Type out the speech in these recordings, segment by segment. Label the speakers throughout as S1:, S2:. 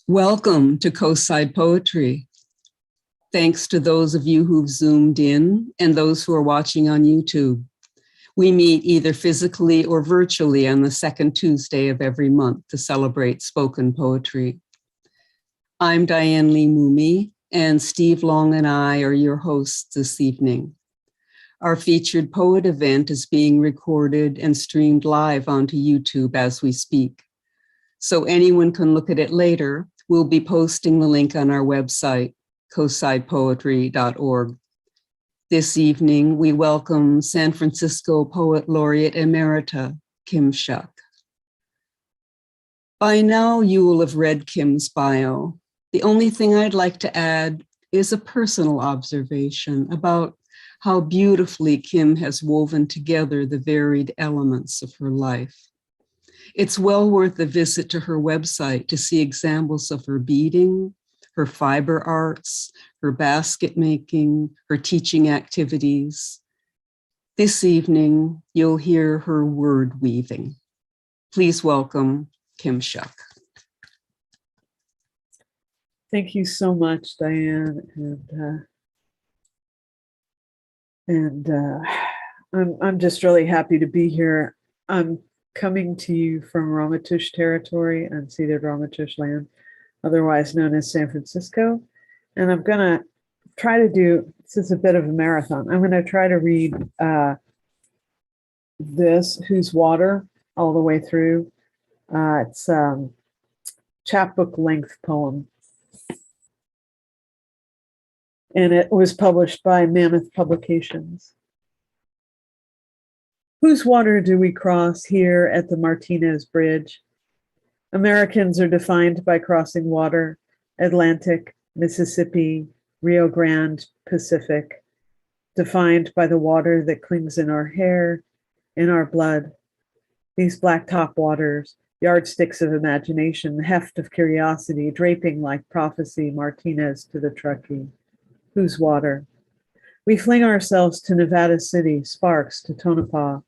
S1: Welcome to Coastside Poetry. Thanks to those of you who've zoomed in and those who are watching on YouTube. We meet either physically or virtually on the second Tuesday of every month to celebrate spoken poetry. I'm Diane Lee Mumi, and Steve Long and I are your hosts this evening. Our featured poet event is being recorded and streamed live onto YouTube as we speak. So anyone can look at it later. We'll be posting the link on our website, coastsidepoetry.org. This evening, we welcome San Francisco Poet Laureate Emerita, Kim Shuck. By now, you will have read Kim's bio. The only thing I'd like to add is a personal observation about how beautifully Kim has woven together the varied elements of her life. It's well worth a visit to her website to see examples of her beading, her fiber arts, her basket making, her teaching activities. This evening, you'll hear her word weaving. Please welcome Kim Shuck.
S2: Thank you so much, Diane. I'm just really happy to be here. I'm coming to you from Ramaytush territory, unceded Ramaytush land, otherwise known as San Francisco. And I'm gonna try to do, this is a bit of a marathon. I'm gonna try to read this, Whose Water, all the way through. It's chapbook length poem. And it was published by Mammoth Publications. Whose water do we cross here at the Martinez Bridge? Americans are defined by crossing water, Atlantic, Mississippi, Rio Grande, Pacific, defined by the water that clings in our hair, in our blood. These blacktop waters, yardsticks of imagination, heft of curiosity, draping like prophecy, Martinez to the Truckee. Whose water? We fling ourselves to Nevada City, Sparks to Tonopah.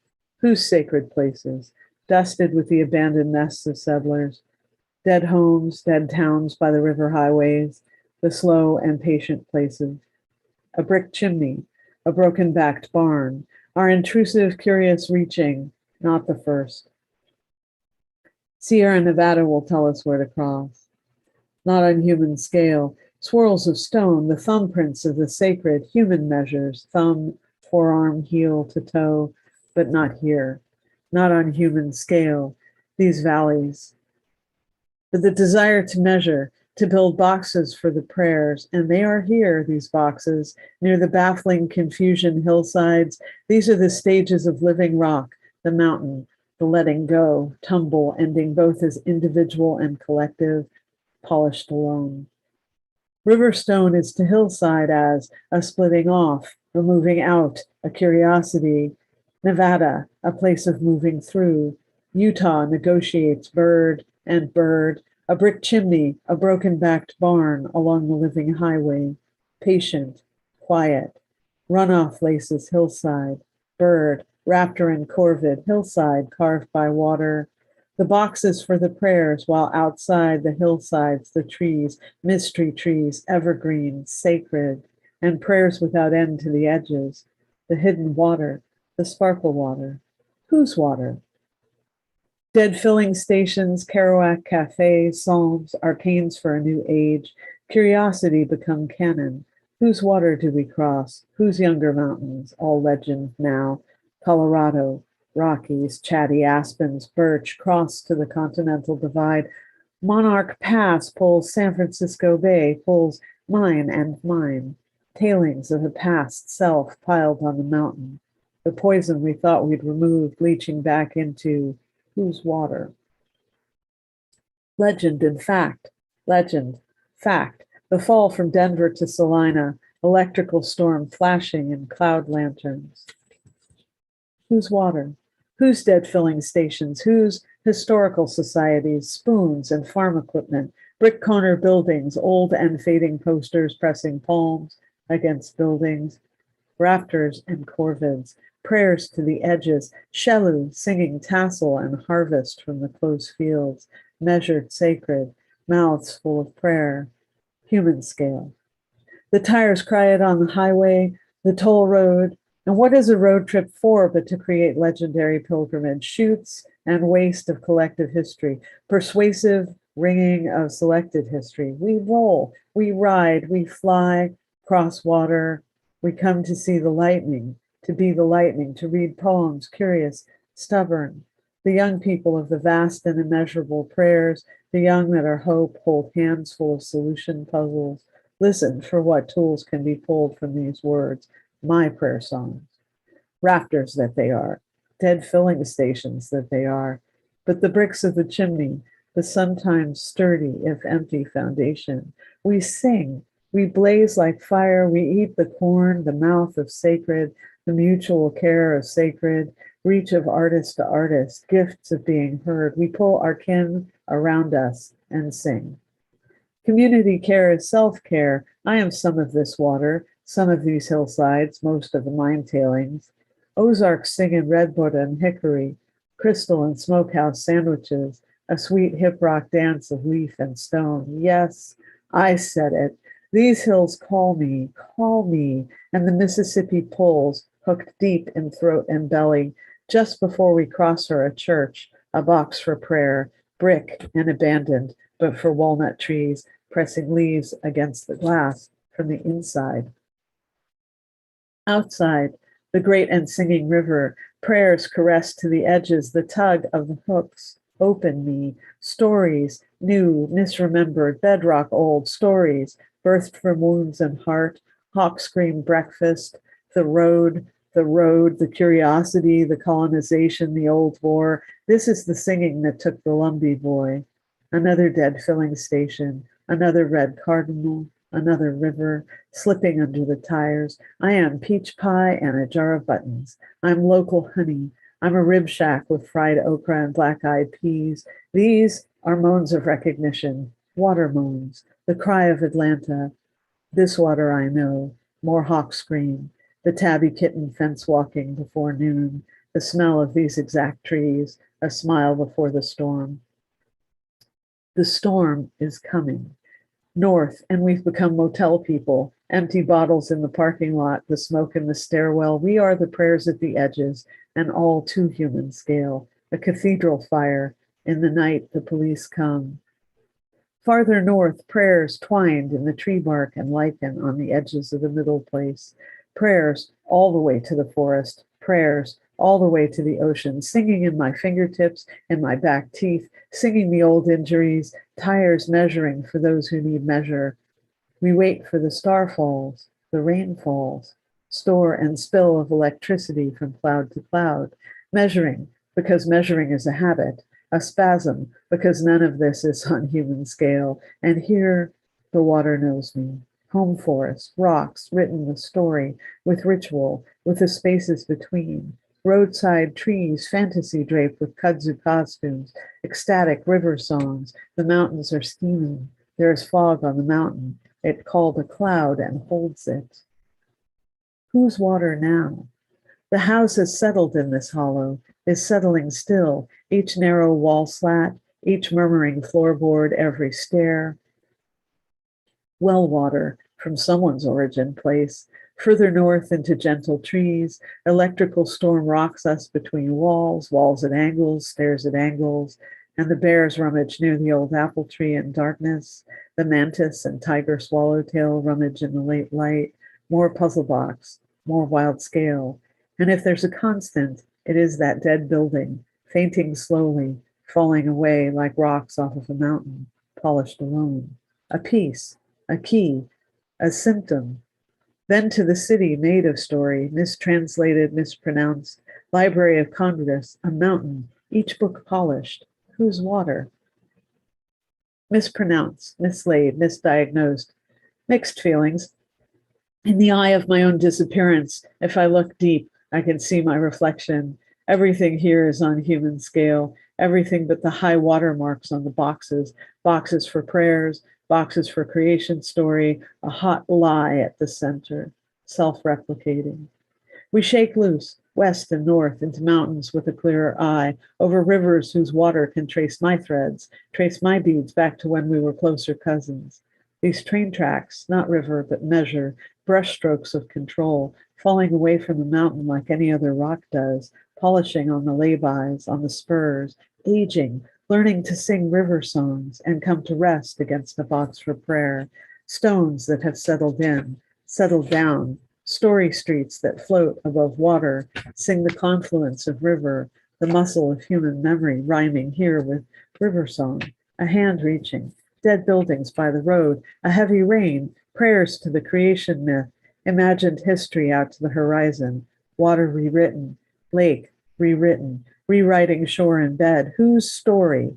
S2: Whose sacred places, dusted with the abandoned nests of settlers, dead homes, dead towns by the river highways, the slow and patient places. A brick chimney, a broken-backed barn, our intrusive, curious reaching, not the first. Sierra Nevada will tell us where to cross. Not on human scale, swirls of stone, the thumbprints of the sacred, human measures, thumb, forearm, heel to toe, but not here, not on human scale, these valleys. But the desire to measure, to build boxes for the prayers, and they are here, these boxes, near the baffling confusion hillsides. These are the stages of living rock, the mountain, the letting go, tumble, ending both as individual and collective, polished alone. Riverstone is to hillside as a splitting off, a moving out, a curiosity. Nevada, a place of moving through. Utah negotiates bird and bird, a brick chimney, a broken-backed barn along the living highway. Patient, quiet. Runoff laces hillside. Bird, raptor and corvid, hillside carved by water. The boxes for the prayers, while outside the hillsides, the trees, mystery trees, evergreen, sacred, and prayers without end to the edges. The hidden water, the sparkle water. Whose water? Dead filling stations, Kerouac cafes, psalms, arcanes for a new age, curiosity become canon. Whose water do we cross? Whose younger mountains, all legend now? Colorado, Rockies, chatty aspens, birch, cross to the continental divide. Monarch Pass pulls San Francisco Bay, pulls mine and mine. Tailings of a past self piled on the mountain. The poison we thought we'd removed, leaching back into whose water? Legend and fact, legend, fact. The fall from Denver to Salina, electrical storm flashing in cloud lanterns. Whose water? Whose dead filling stations? Whose historical societies, spoons and farm equipment, brick corner buildings, old and fading posters pressing palms against buildings, raptors and corvids, prayers to the edges, Shelu singing tassel and harvest from the close fields, measured sacred, mouths full of prayer, human scale. The tires cry it on the highway, the toll road. And what is a road trip for but to create legendary pilgrimage, shoots and waste of collective history, persuasive ringing of selected history? We roll, we ride, we fly, cross water. We come to see the lightning, to be the lightning, to read poems, curious, stubborn. The young people of the vast and immeasurable prayers, the young that are hope, hold hands full of solution puzzles. Listen for what tools can be pulled from these words, my prayer songs. Rafters that they are, dead filling stations that they are, but the bricks of the chimney, the sometimes sturdy if empty foundation. We sing, we blaze like fire, we eat the corn, the mouth of sacred, the mutual care of sacred, reach of artist to artist, gifts of being heard. We pull our kin around us and sing. Community care is self-care. I am some of this water, some of these hillsides, most of the mine tailings. Ozarks sing in redwood and hickory, crystal and smokehouse sandwiches, a sweet hip rock dance of leaf and stone. Yes, I said it. These hills call me, and the Mississippi pulls, hooked deep in throat and belly. Just before we cross her, a church, a box for prayer, brick and abandoned, but for walnut trees, pressing leaves against the glass from the inside. Outside, the great and singing river, prayers caressed to the edges, the tug of the hooks, open me, stories, new, misremembered, bedrock old stories, birthed from wounds and heart, hawk scream breakfast, the road, the curiosity, the colonization, the old war. This is the singing that took the Lumbee boy. Another dead filling station, another red cardinal, another river, slipping under the tires. I am peach pie and a jar of buttons. I'm local honey. I'm a rib shack with fried okra and black-eyed peas. These are moans of recognition, water moans, the cry of Atlanta. This water I know, more hawk scream, the tabby kitten fence walking before noon, the smell of these exact trees, a smile before the storm. The storm is coming. North, and we've become motel people, empty bottles in the parking lot, the smoke in the stairwell. We are the prayers at the edges, and all too human scale. A cathedral fire. In the night, the police come. Farther north, prayers twined in the tree bark and lichen on the edges of the middle place. Prayers all the way to the forest. Prayers all the way to the ocean, singing in my fingertips and my back teeth, singing the old injuries, tires measuring for those who need measure. We wait for the star falls, the rain falls, store and spill of electricity from cloud to cloud, measuring because measuring is a habit, a spasm because none of this is on human scale. And here the water knows me. Home forest, rocks, written with story, with ritual, with the spaces between. Roadside trees, fantasy draped with kudzu costumes, ecstatic river songs. The mountains are steaming. There is fog on the mountain. It called a cloud and holds it. Whose water now? The house has settled in this hollow, is settling still, each narrow wall slat, each murmuring floorboard, every stair. Well water from someone's origin place. Further north into gentle trees, electrical storm rocks us between walls, walls at angles, stairs at angles, and the bears rummage near the old apple tree in darkness. The mantis and tiger swallowtail rummage in the late light. More puzzle box, more wild scale. And if there's a constant, it is that dead building, fainting slowly, falling away like rocks off of a mountain, polished alone. A piece, a key, a symptom. Then to the city made of story, mistranslated, mispronounced, Library of Congress, a mountain, each book polished. Whose water? Mispronounced, mislaid, misdiagnosed, mixed feelings. In the eye of my own disappearance, if I look deep, I can see my reflection. Everything here is on human scale, everything but the high watermarks on the boxes, boxes for prayers, boxes for creation story, a hot lie at the center, self-replicating. We shake loose, west and north, into mountains with a clearer eye, over rivers whose water can trace my threads, trace my beads back to when we were closer cousins. These train tracks, not river, but measure, brushstrokes of control, falling away from the mountain like any other rock does, polishing on the laybys, on the spurs, aging, learning to sing river songs and come to rest against a box for prayer, stones that have settled down, story streets that float above water, sing the confluence of river, the muscle of human memory rhyming here with river song, a hand reaching, dead buildings by the road, a heavy rain, prayers to the creation myth, imagined history out to the horizon, water rewritten, lake rewritten, rewriting shore and bed. Whose story?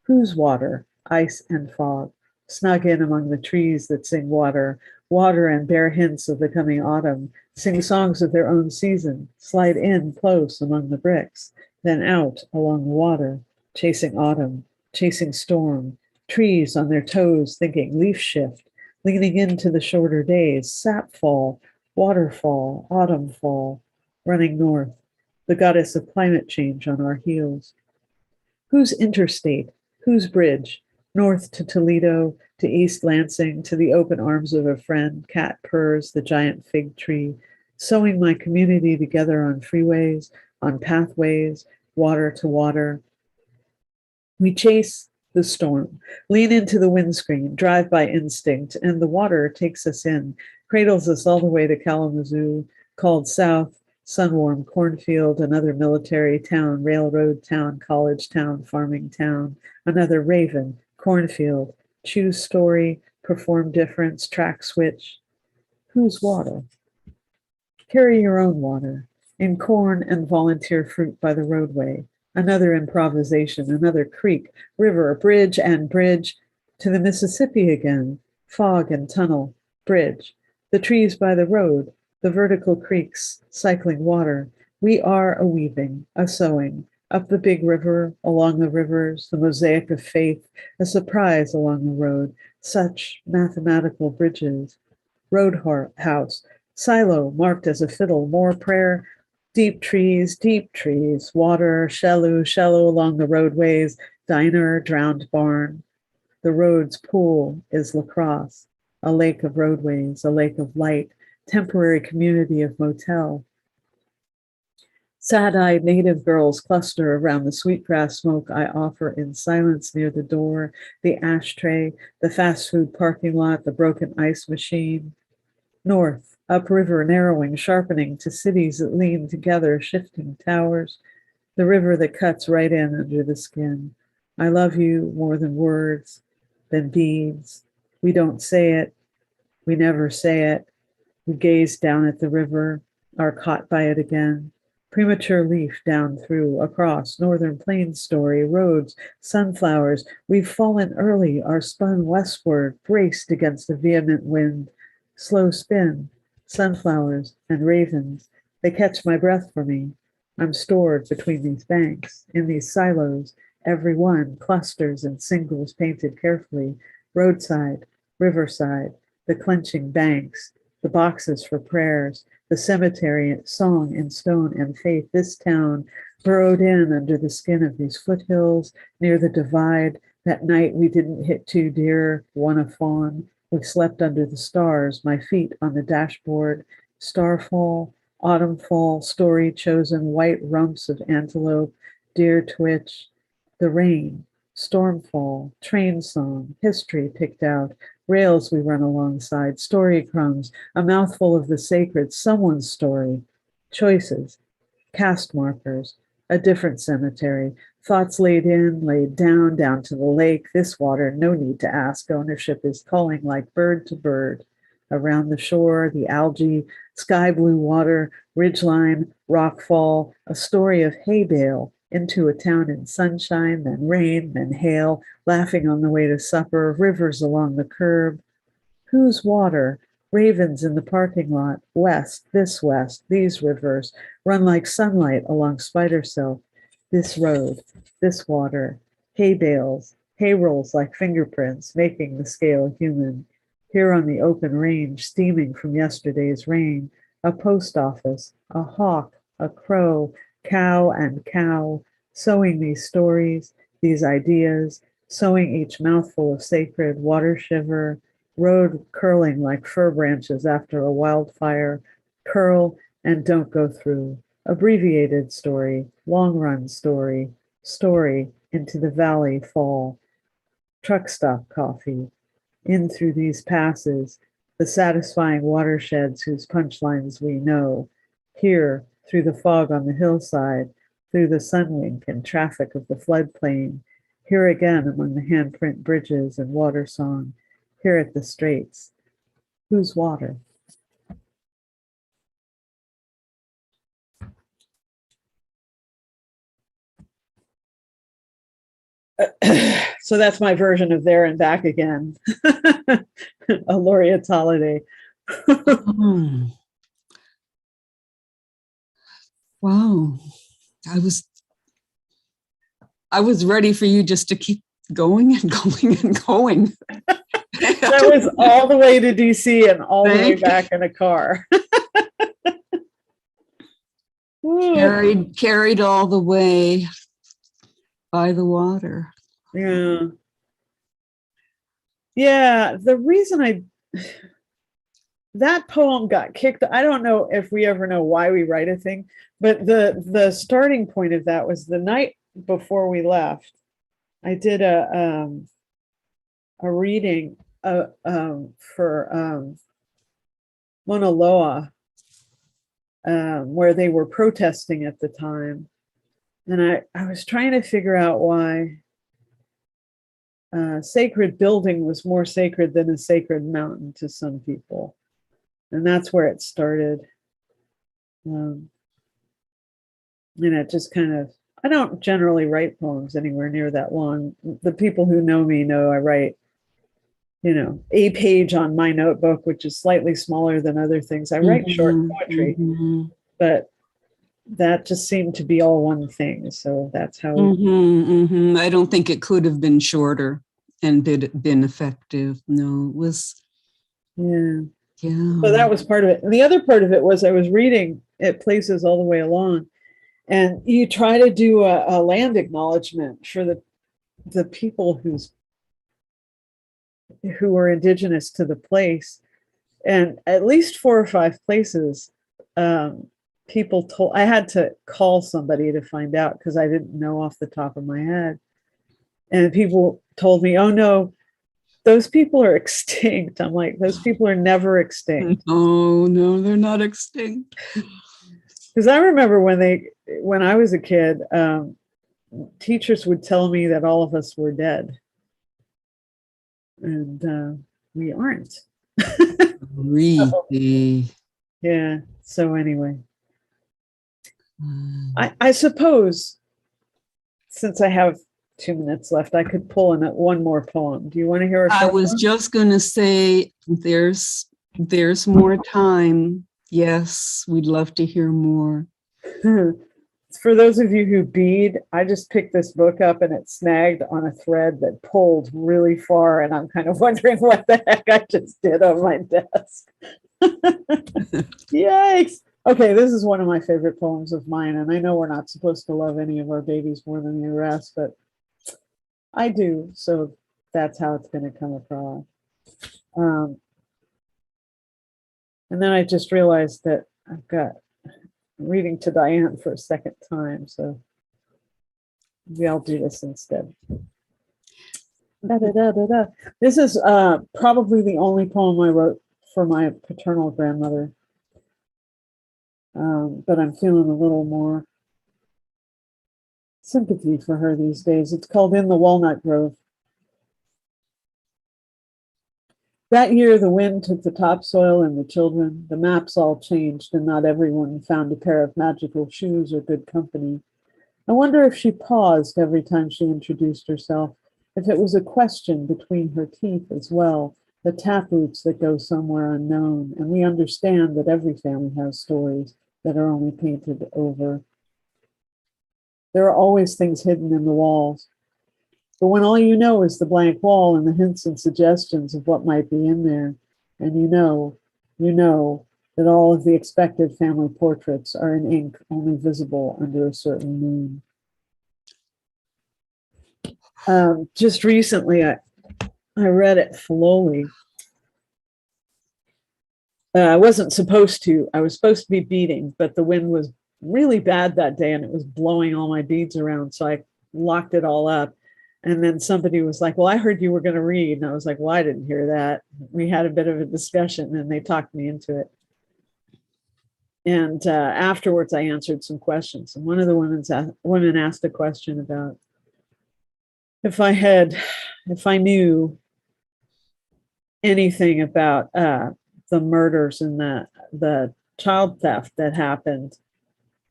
S2: Whose water? Ice and fog. Snug in among the trees that sing water, water and bear hints of the coming autumn, sing songs of their own season, slide in close among the bricks, then out along the water, chasing autumn, chasing storm, trees on their toes thinking leaf shift, leaning into the shorter days, sap fall, waterfall, autumn fall, running north, the goddess of climate change on our heels. Whose interstate? Whose bridge? North to Toledo, to East Lansing, to the open arms of a friend, cat purrs, the giant fig tree, sewing my community together on freeways, on pathways, water to water. We chase the storm, lean into the windscreen, drive by instinct, and the water takes us in, cradles us all the way to Kalamazoo, called south, sun-warm cornfield, another military town, railroad town, college town, farming town, another raven, cornfield, choose story, perform difference, track switch. Whose water? Carry your own water, in corn and volunteer fruit by the roadway, another improvisation, another creek, river, bridge and bridge, to the Mississippi again, fog and tunnel, bridge, the trees by the road, the vertical creeks, cycling water. We are a weaving, a sewing, up the big river, along the rivers, the mosaic of faith, a surprise along the road, such mathematical bridges. Roadhouse, silo marked as a fiddle, more prayer, deep trees, water, shallow along the roadways, diner, drowned barn. The road's pool is lacrosse, a lake of roadways, a lake of light, temporary community of motel. Sad-eyed native girls cluster around the sweetgrass smoke I offer in silence near the door, the ashtray, the fast food parking lot, the broken ice machine. North, upriver, narrowing, sharpening to cities that lean together, shifting towers, the river that cuts right in under the skin. I love you more than words, than beads. We don't say it. We never say it. We gaze down at the river, are caught by it again. Premature leaf down through, across, northern plains story, roads, sunflowers. We've fallen early, are spun westward, braced against a vehement wind. Slow spin, sunflowers and ravens. They catch my breath for me. I'm stored between these banks, in these silos, every one clusters and singles painted carefully, roadside, riverside, the clenching banks, the boxes for prayers, the cemetery, song in stone and faith, this town burrowed in under the skin of these foothills, near the divide. That night we didn't hit two deer, one a fawn. We slept under the stars, my feet on the dashboard, starfall, autumn fall, story chosen, white rumps of antelope, deer twitch, the rain, stormfall, train song, history picked out, rails we run alongside, story crumbs, a mouthful of the sacred, someone's story, choices, cast markers, a different cemetery, thoughts laid in, laid down, down to the lake, this water, no need to ask, ownership is calling like bird to bird. Around the shore, the algae, sky blue water, ridgeline, rockfall, a story of hay bale, into a town in sunshine, then rain, then hail, laughing on the way to supper, rivers along the curb. Whose water? Ravens in the parking lot, west, these rivers, run like sunlight along spider silk. This road, this water, hay bales, hay rolls like fingerprints, making the scale human. Here on the open range, steaming from yesterday's rain, a post office, a hawk, a crow, cow and cow, sowing these stories, these ideas, sowing each mouthful of sacred water shiver, road curling like fir branches after a wildfire, curl and don't go through, abbreviated story, long run story, story into the valley fall, truck stop coffee, in through these passes, the satisfying watersheds whose punchlines we know, here through the fog on the hillside, through the sunwink and traffic of the floodplain, here again among the handprint bridges and water song, here at the straits. Whose water? So that's my version of There and Back Again, a laureate's holiday.
S1: Wow. I was ready for you just to keep going and going and going.
S2: That was all the way to DC and all the way back in a car.
S1: Carried all the way by the water.
S2: Yeah. Yeah, the reason that poem got kicked, I don't know if we ever know why we write a thing, but the starting point of that was the night before we left. I did a reading for Mauna Loa, where they were protesting at the time. And I was trying to figure out why sacred building was more sacred than a sacred mountain to some people. And that's where it started. And it just kind of, I don't generally write poems anywhere near that long. The people who know me know I write, a page on my notebook, which is slightly smaller than other things. I write short poetry, but that just seemed to be all one thing. So that's how.
S1: I don't think it could have been shorter and been effective. No, it was.
S2: Yeah.
S1: Yeah.
S2: So that was part of it. And the other part of it was I was reading at places all the way along. And you try to do a land acknowledgement for the people who were indigenous to the place. And at least 4 or 5 places, people told, I had to call somebody to find out because I didn't know off the top of my head. And people told me, oh no, those people are extinct. I'm like, those people are never extinct.
S1: Oh no, they're not extinct.
S2: Because I remember when I was a kid, teachers would tell me that all of us were dead. And we aren't.
S1: Really?
S2: Yeah. So anyway, I suppose since I have 2 minutes left, I could pull in one more poem. Do you want to hear a
S1: I was just going to say there's more time. Yes, we'd love to hear more.
S2: For those of you who bead, I just picked this book up and it snagged on a thread that pulled really far, and I'm kind of wondering what the heck I just did on my desk. Yikes. Okay, this is one of my favorite poems of mine, and I know we're not supposed to love any of our babies more than the rest, but I do, so that's how it's going to come across. And then I just realized that I'm reading to Diane for a second time, so maybe I'll do this instead. This is probably the only poem I wrote for my paternal grandmother, but I'm feeling a little more sympathy for her these days. It's called In the Walnut Grove. That year, the wind took the topsoil and the children. The maps all changed, and not everyone found a pair of magical shoes or good company. I wonder if she paused every time she introduced herself, if it was a question between her teeth as well, the taproots that go somewhere unknown, and we understand that every family has stories that are only painted over. There are always things hidden in the walls. But when all you know is the blank wall and the hints and suggestions of what might be in there, and you know, that all of the expected family portraits are in ink, only visible under a certain moon. Just recently, I read it slowly. I wasn't supposed to. I was supposed to be beading, but the wind was really bad that day and it was blowing all my beads around. So I locked it all up. And then somebody was like, well, I heard you were going to read. And I was like, well, I didn't hear that. We had a bit of a discussion and they talked me into it. And afterwards, I answered some questions. And one of the women asked a question about if I knew anything about the murders and the child theft that happened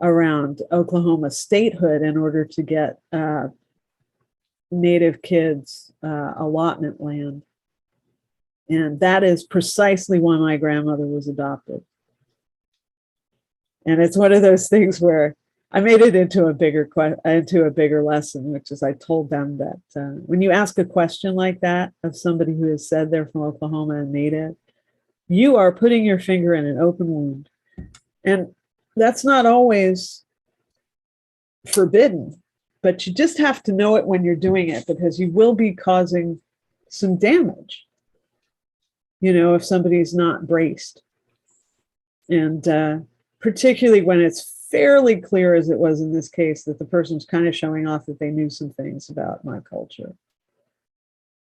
S2: around Oklahoma statehood in order to get Native kids allotment land. And that is precisely why my grandmother was adopted. And it's one of those things where I made it into a bigger lesson, which is I told them that when you ask a question like that of somebody who has said they're from Oklahoma and Native, you are putting your finger in an open wound. And that's not always forbidden, but you just have to know it when you're doing it, because you will be causing some damage, you know, if somebody's not braced. And particularly when it's fairly clear, as it was in this case, that the person's kind of showing off that they knew some things about my culture.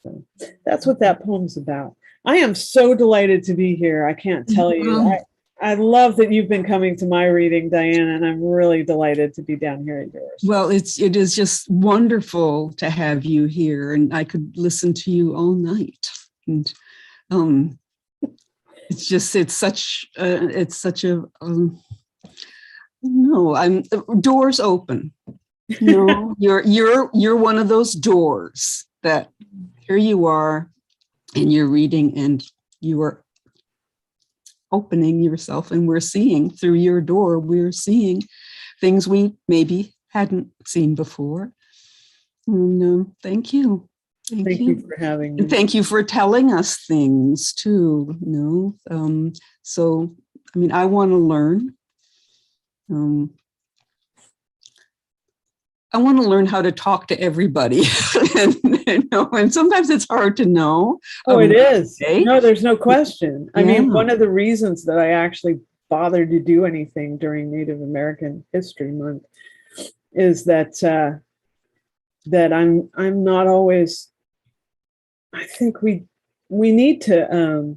S2: So that's what that poem's about. I am so delighted to be here. I can't tell you. I love that you've been coming to my reading, Diane, and I'm really delighted to be down here at yours.
S1: Well, it is just wonderful to have you here, and I could listen to you all night. And it's such a no, I'm doors open. No, you're one of those doors that here you are and you're reading and you are opening yourself, and we're seeing through your door, we're seeing things we maybe hadn't seen before. And thank you.
S2: Thank you for having me.
S1: And thank you for telling us things too. So, I mean, I want to learn. I want to learn how to talk to everybody. and sometimes it's hard to know.
S2: Oh, it is. No, there's no question. I mean, one of the reasons that I actually bothered to do anything during Native American History Month is that that I'm not always. I think we need to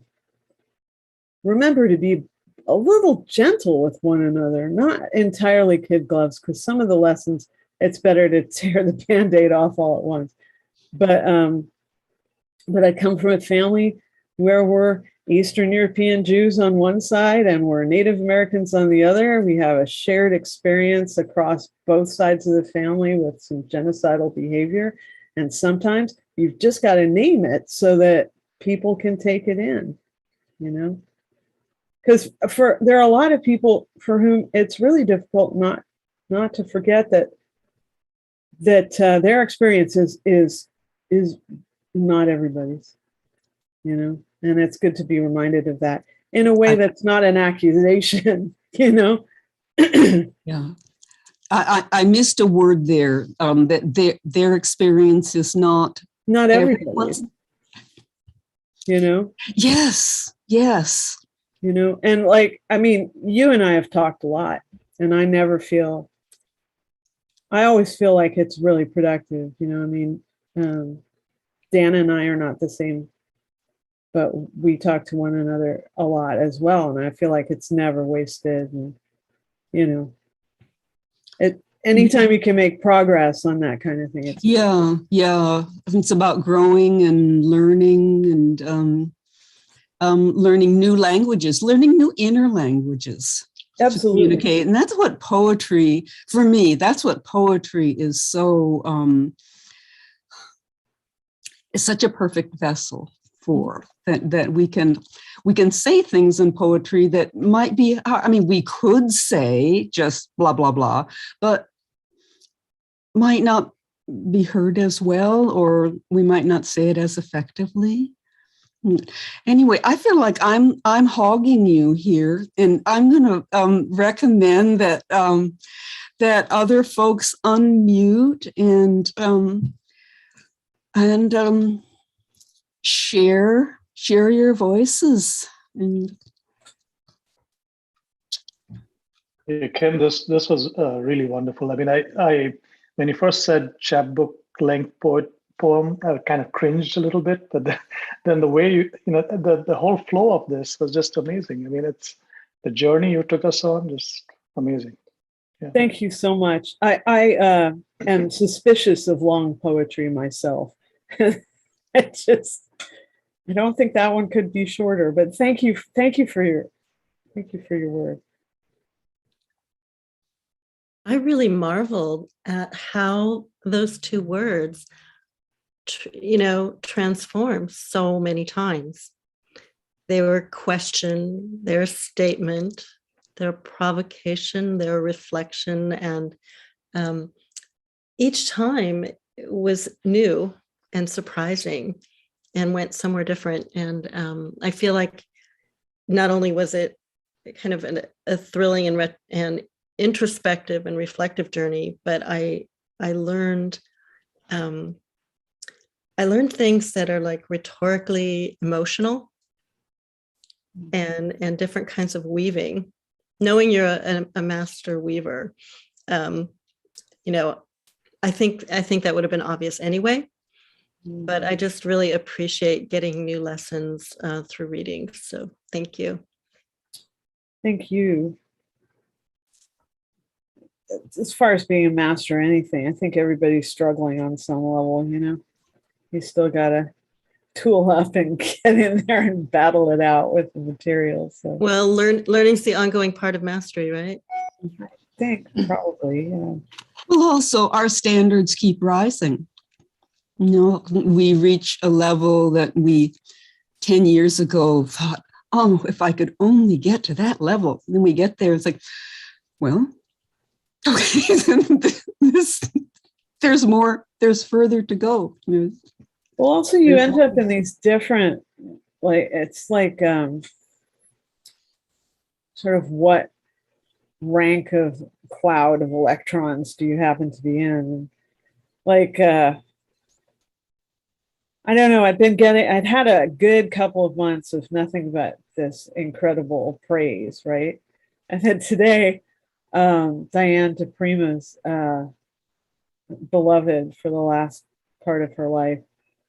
S2: remember to be a little gentle with one another, not entirely kid gloves, because some of the lessons, it's better to tear the Band-Aid off all at once. But I come from a family where we're Eastern European Jews on one side and we're Native Americans on the other. We have a shared experience across both sides of the family with some genocidal behavior. And sometimes you've just got to name it so that people can take it in, you know? Because there are a lot of people for whom it's really difficult not to forget that their experience is not everybody's, you know, and it's good to be reminded of that in a way that's not an accusation, you know.
S1: Yeah, I missed a word there. That their experience is not
S2: everybody's, you know.
S1: Yes.
S2: You know, and like, I mean, you and I have talked a lot, and I always feel like it's really productive. You know, I mean, Dana and I are not the same, but we talk to one another a lot as well. And I feel like it's never wasted. And, you know, anytime you can make progress on that kind of thing. It's
S1: It's about growing and learning and learning new languages, learning new inner languages.
S2: Absolutely.
S1: To communicate. And that's what poetry, for me, that's what poetry is so, it's such a perfect vessel for, that we can say things in poetry that might be, I mean, we could say just blah, blah, blah, but might not be heard as well, or we might not say it as effectively. Anyway, I feel like I'm hogging you here, and I'm going to recommend that that other folks unmute and share your voices. And
S3: Yeah, Kim, this was really wonderful. I mean, I when you first said chapbook length poem, I kind of cringed a little bit, but then the way the whole flow of this was just amazing. I mean, it's the journey you took us on, just amazing. Yeah.
S2: Thank you so much. I am suspicious of long poetry myself. I don't think that one could be shorter, but thank you for your word.
S4: I really marveled at how those two words, transformed so many times. They were question, their statement, their provocation, their reflection, and each time was new and surprising and went somewhere different. And I feel like not only was it kind of a thrilling and introspective and reflective journey, but I learned things that are like rhetorically emotional and different kinds of weaving. Knowing you're a master weaver, I think that would have been obvious anyway, but I just really appreciate getting new lessons through reading. So thank you. Thank you. As far as being a master of anything, I think everybody's struggling on some level, You still got to tool up and get in there and battle it out with the materials. So. Well, learning's the ongoing part of mastery, right? I think probably, yeah.
S1: well, also our standards keep rising. We reach a level that we 10 years ago thought, oh, if I could only get to that level. And then we get there, it's like, well, okay, there's more, there's further to go.
S2: Well, also you end up in these different, it's like sort of what rank of cloud of electrons do you happen to be in? I don't know, I'd had a good couple of months of nothing but this incredible praise, right? And then today, Diane DePrima's beloved for the last part of her life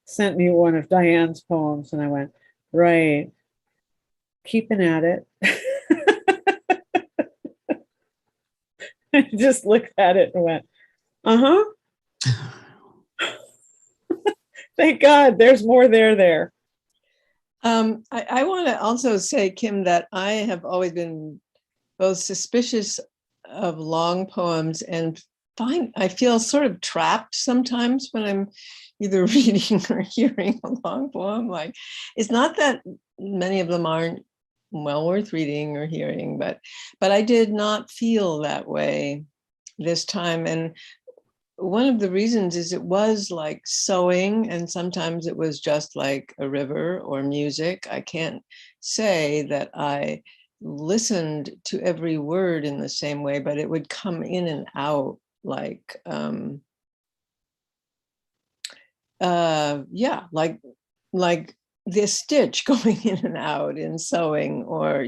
S2: sent me one of Diane's poems, and I went, right, keeping at it. I just looked at it and went, uh-huh. Thank God there's more there.
S5: I want to also say, Kim, that I have always been both suspicious of long poems and I feel sort of trapped sometimes when I'm either reading or hearing a long poem. Like, it's not that many of them aren't well worth reading or hearing, but I did not feel that way this time. And one of the reasons is it was like sewing, and sometimes it was just like a river or music. I can't say that I listened to every word in the same way, but it would come in and out like, like this stitch going in and out in sewing, or,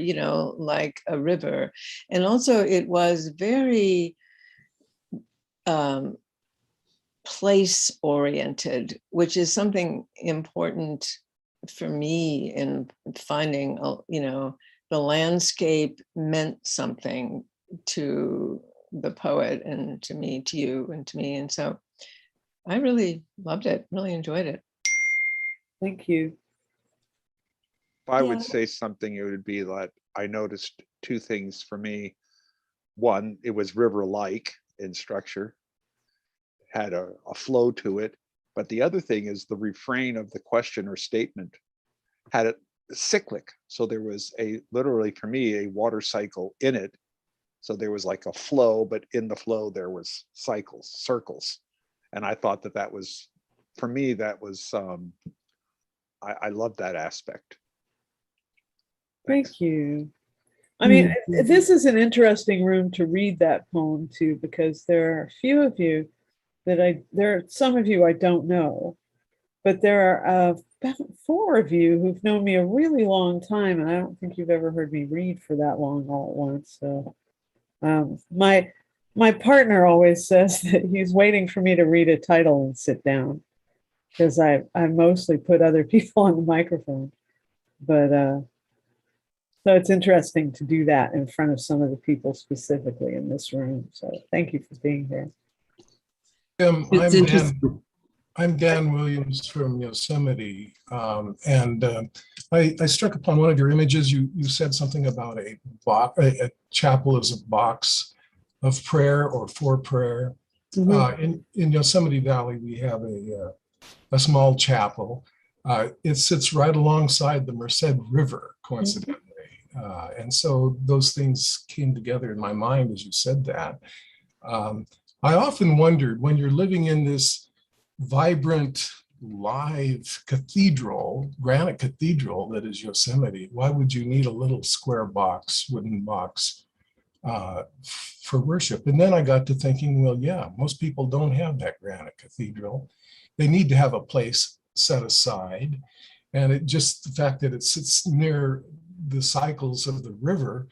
S5: like a river. And also it was very, place oriented, which is something important for me in finding, the landscape meant something to the poet and to me, to you and to me. And so I really loved it, really enjoyed it.
S2: Thank you.
S6: If I would say something, it would be that I noticed two things for me. One, it was river-like in structure, had a flow to it. But the other thing is the refrain of the question or statement had it cyclic. So there was literally for me, a water cycle in it. So there was like a flow, but in the flow, there was circles. And I thought that was, for me, that was I love that aspect.
S2: Thank you. I mean,
S1: Mhm.
S2: this is an interesting room to read that poem to, because there are a few of you that there are some of you I don't know, but there are about 4 of you who've known me a really long time, and I don't think you've ever heard me read for that long all at once. So my partner always says that he's waiting for me to read a title and sit down, because I mostly put other people on the microphone. But so it's interesting to do that in front of some of the people specifically in this room. So thank you for being here.
S1: It's interesting.
S7: I'm Dan Williams from Yosemite, and I struck upon one of your images. You said something about a chapel as a box of prayer or for prayer. In Yosemite Valley, we have a small chapel. It sits right alongside the Merced River, coincidentally. And so those things came together in my mind as you said that. I often wondered, when you're living in this vibrant, live cathedral, granite cathedral that is Yosemite, why would you need a little square box, wooden box for worship? And then I got to thinking, well, yeah, most people don't have that granite cathedral. They need to have a place set aside. And it just, the fact that it sits near the cycles of the river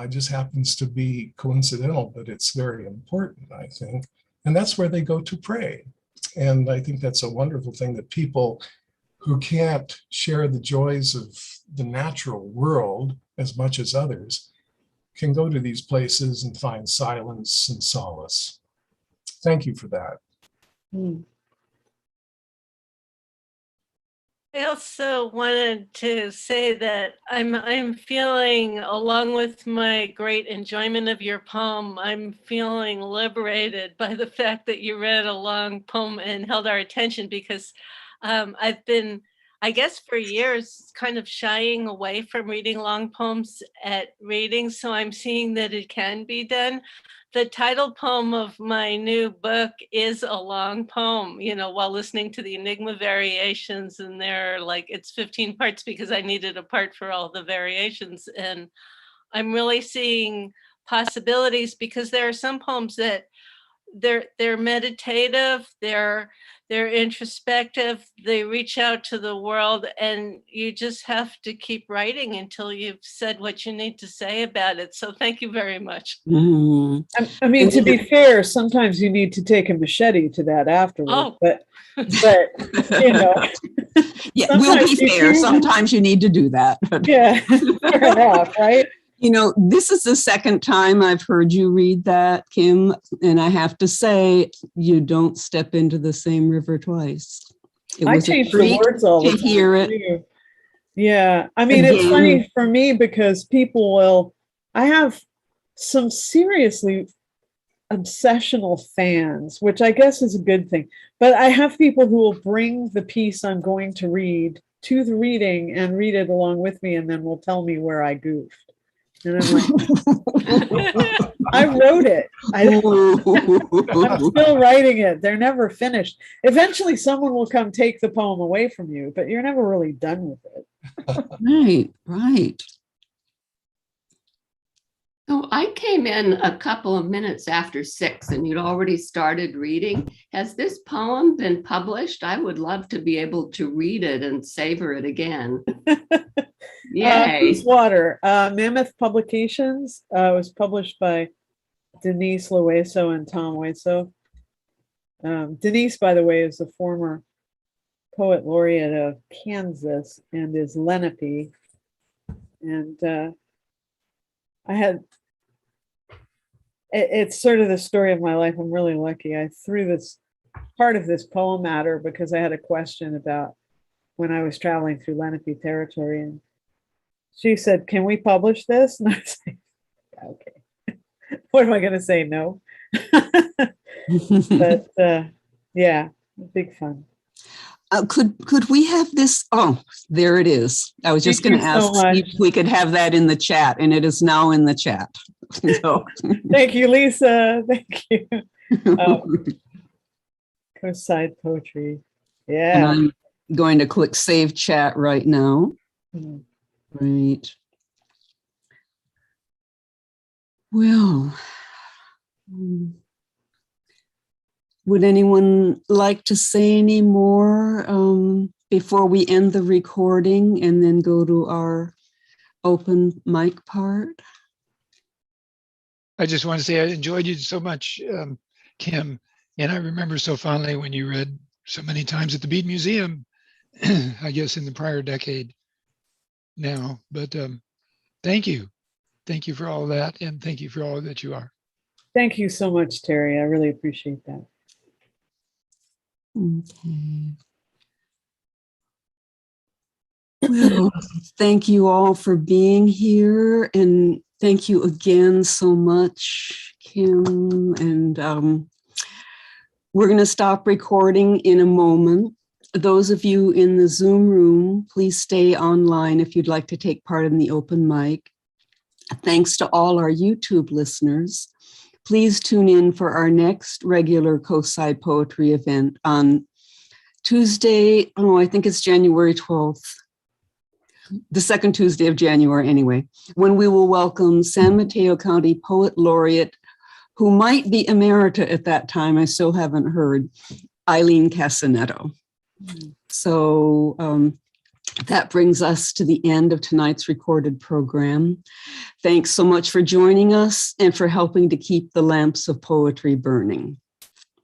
S7: just happens to be coincidental, but it's very important, I think. And that's where they go to pray. And I think that's a wonderful thing, that people who can't share the joys of the natural world as much as others can go to these places and find silence and solace. Thank you for that.
S8: I also wanted to say that I'm feeling, along with my great enjoyment of your poem, I'm feeling liberated by the fact that you read a long poem and held our attention, because I've been, I guess for years, kind of shying away from reading long poems at readings. So I'm seeing that it can be done. The title poem of my new book is a long poem, you know, while listening to the Enigma variations, and they're like, it's 15 parts because I needed a part for all the variations. And I'm really seeing possibilities, because there are some poems that they're meditative, they're introspective, they reach out to the world, and you just have to keep writing until you've said what you need to say about it. So thank you very much.
S1: Mhm.
S2: I mean, to be fair, sometimes you need to take a machete to that afterwards.
S8: Oh.
S2: But you know,
S1: Yeah, we'll
S2: sometimes
S1: be
S2: you
S1: fair.
S2: do.
S1: Sometimes you need to do that.
S2: Yeah, fair enough, right?
S1: You know, this is the second time I've heard you read that, Kim, and I have to say, you don't step into the same river twice. It
S2: I
S1: was a
S2: change the
S1: treat
S2: words all the
S1: to
S2: time.
S1: hear it.
S2: Too. Yeah, I mean, it's
S1: Again.
S2: funny for me because people will, I have some seriously obsessional fans, which I guess is a good thing. But I have people who will bring the piece I'm going to read to the reading and read it along with me, and then will tell me where I goofed. And I'm like, I wrote it. I'm still writing it. They're never finished. Eventually, someone will come take the poem away from you, but you're never really done with it.
S1: Right, right.
S9: So I came in a couple of minutes after 6 and you'd already started reading. Has this poem been published? I would love to be able to read it and savor it again. Yay.
S2: Who's Water, Mammoth Publications. It was published by Denise Loeso and Tom Weso. Denise, by the way, is the former poet laureate of Kansas and is Lenape. And it's sort of the story of my life. I'm really lucky. I threw this part of this poem at her because I had a question about when I was traveling through Lenape territory, and she said, "Can we publish this?" And I was like, "Okay." What am I going to say? No. But yeah, big fun.
S1: Could we have this? Oh, there it is. I was just going to ask if we could have that in the chat, and it is now in the chat. So.
S2: Thank you, Lisa. Thank you. Coastside poetry. Yeah.
S1: going to click Save Chat right now.
S2: Mhm.
S1: Right. Well, would anyone like to say any more before we end the recording and then go to our open mic part?
S10: I just want to say I enjoyed you so much, Kim. And I remember so fondly when you read so many times at the Beat Museum, I guess in the prior decade now. But thank you. Thank you for all that. And thank you for all that you are.
S2: Thank you so much, Terry. I really appreciate that.
S1: Okay. Well, thank you all for being here, and thank you again so much, Kim. And we're going to stop recording in a moment. Those of you in the Zoom room, please stay online if you'd like to take part in the open mic. Thanks to all our YouTube listeners. Please tune in for our next regular Coastside Poetry event on Tuesday. Oh, I think it's January 12th. The second Tuesday of January anyway, when we will welcome San Mateo County Poet Laureate, who might be emerita at that time, I still haven't heard, Eileen Casanetto. So that brings us to the end of tonight's recorded program. Thanks so much for joining us and for helping to keep the lamps of poetry burning.